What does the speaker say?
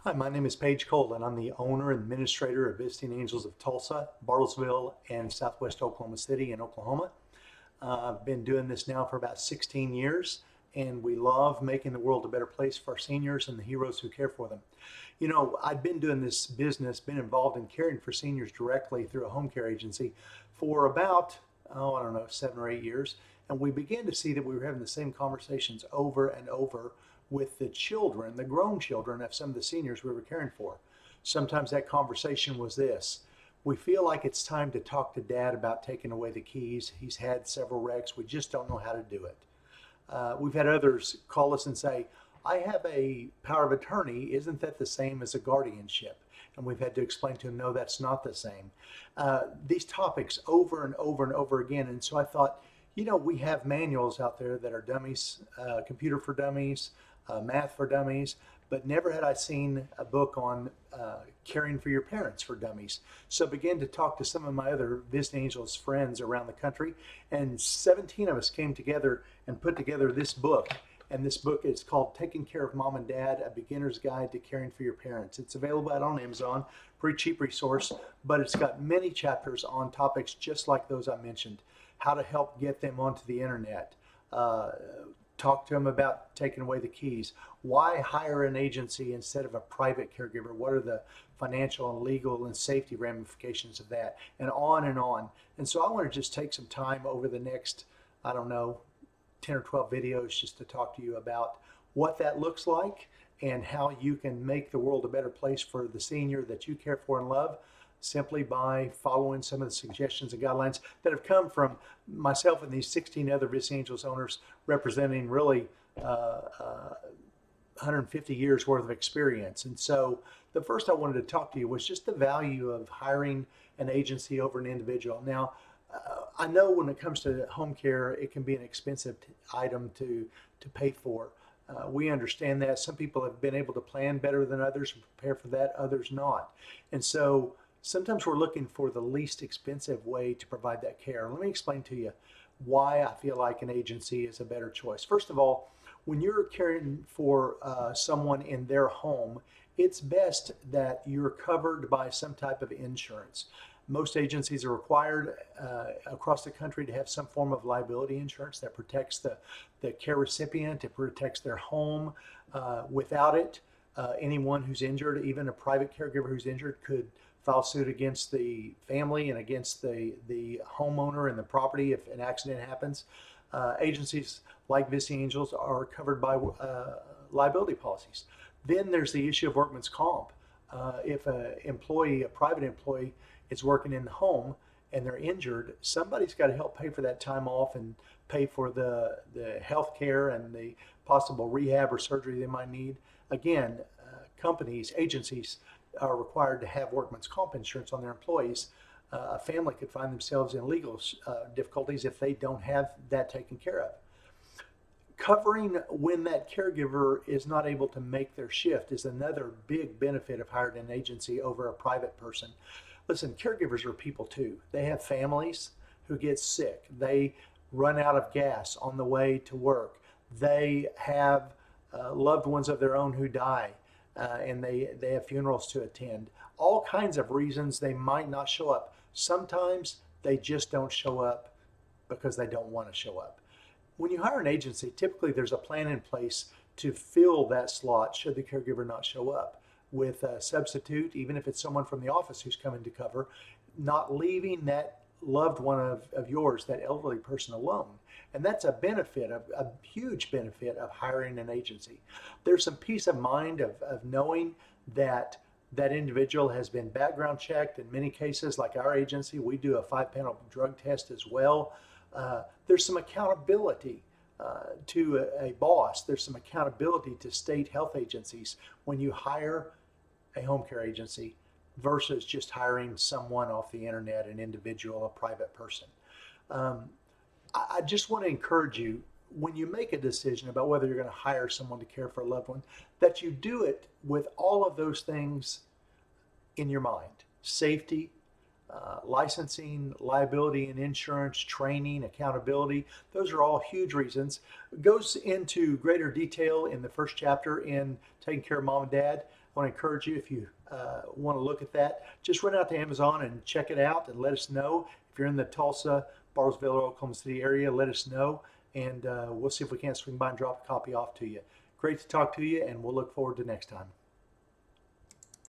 Hi, my name is Paige Cole, and I'm the owner and administrator of Visiting Angels of Tulsa, Bartlesville, and Southwest Oklahoma City in Oklahoma. I've been doing this now for about 16 years, and we love making the world a better place for our seniors and the heroes who care for them. You know, I've been doing this business, been involved in caring for seniors directly through a home care agency for about, I don't know, 7 or 8 years. And we began to see that we were having the same conversations over and over with the children, the grown children of some of the seniors we were caring for. Sometimes that conversation was this: we feel like it's time to talk to dad about taking away the keys. He's had several wrecks. We just don't know how to do it. We've had others call us and say, I have a power of attorney. Isn't that the same as a guardianship? And we've had to explain to them, no, that's not the same. These topics over and over and over again. And so I thought, we have manuals out there that are dummies, computer for dummies, math for dummies, but never had I seen a book on caring for your parents for dummies. So I began to talk to some of my other Visiting Angels friends around the country, and 17 of us came together and put together this book. And this book is called Taking Care of Mom and Dad, A Beginner's Guide to Caring for Your Parents. It's available out on Amazon, pretty cheap resource, but it's got many chapters on topics just like those I mentioned. How to help get them onto the internet, talk to them about taking away the keys, why hire an agency instead of a private caregiver, what are the financial and legal and safety ramifications of that, and on and on. And so I want to just take some time over the next, I don't know, 10 or 12 videos just to talk to you about what that looks like and how you can make the world a better place for the senior that you care for and love, simply by following some of the suggestions and guidelines that have come from myself and these 16 other Visiting Angels owners, representing really 150 years worth of experience. And so the first I wanted to talk to you was just the value of hiring an agency over an individual. Now, I know when it comes to home care, it can be an expensive item to pay for. We understand that. Some people have been able to plan better than others and prepare for that, others not. And so sometimes we're looking for the least expensive way to provide that care. Let me explain to you why I feel like an agency is a better choice. First of all, when you're caring for someone in their home, it's best that you're covered by some type of insurance. Most agencies are required across the country to have some form of liability insurance that protects the care recipient, it protects their home. Without it, anyone who's injured, even a private caregiver who's injured, could file suit against the family and against the homeowner and the property if an accident happens. Agencies like Visiting Angels are covered by liability policies. Then there's the issue of workman's comp. If a private employee is working in the home and they're injured, somebody's got to help pay for that time off and pay for the health care and the possible rehab or surgery they might need. Again, agencies are required to have workman's comp insurance on their employees. A family could find themselves in legal difficulties if they don't have that taken care of. Covering when that caregiver is not able to make their shift is another big benefit of hiring an agency over a private person. Listen, caregivers are people too. They have families who get sick. They run out of gas on the way to work. They have loved ones of their own who die, and they have funerals to attend. All kinds of reasons they might not show up. Sometimes they just don't show up because they don't want to show up. When you hire an agency, typically there's a plan in place to fill that slot should the caregiver not show up, with a substitute, even if it's someone from the office who's coming to cover, not leaving that loved one of yours, that elderly person, alone. And that's a benefit, a huge benefit of hiring an agency. There's some peace of mind of knowing that that individual has been background checked. In many cases, like our agency, we do a 5-panel drug test as well. There's some accountability to a boss. There's some accountability to state health agencies when you hire a home care agency versus just hiring someone off the internet, an individual, a private person. I just want to encourage you, when you make a decision about whether you're going to hire someone to care for a loved one, that you do it with all of those things in your mind: safety, licensing, liability and insurance, training, accountability. Those are all huge reasons. It goes into greater detail in the first chapter in Taking Care of Mom and Dad. I want to encourage you, if you want to look at that, just run out to Amazon and check it out and let us know. If you're in the Tulsa, Bartlesville, or Oklahoma City area, let us know, and we'll see if we can't swing by and drop a copy off to you. Great to talk to you, and we'll look forward to next time.